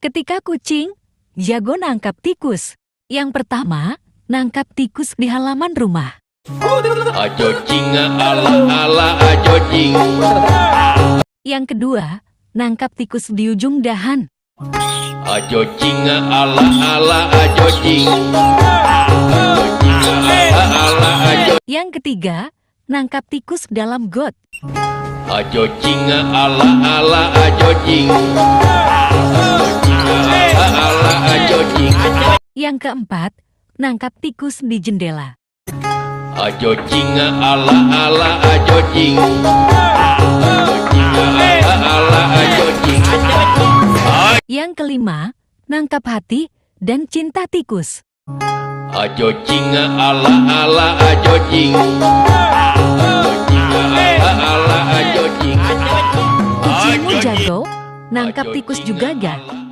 Ketika kucing jago nangkap tikus. Yang pertama, nangkap tikus di halaman rumah. Ajo cinga ala ajo cing. Yang kedua, nangkap tikus di ujung dahan. Ajo cinga ala ajo cing. Ajo cinga ala ajo. Yang ketiga, nangkap tikus dalam got. Ajo cinga ala ajo cing. Ajo cinga ala ajo cing. Yang keempat, nangkap tikus di jendela. Ajo cinga ala ajo cing. Ajo cinga ala ajo cing. Yang kelima, nangkap hati dan cinta tikus. Ajo cinga ala ajo cing. Ajo cinga ala ajo cing. Kucingmu jago nangkap tikus juga gak?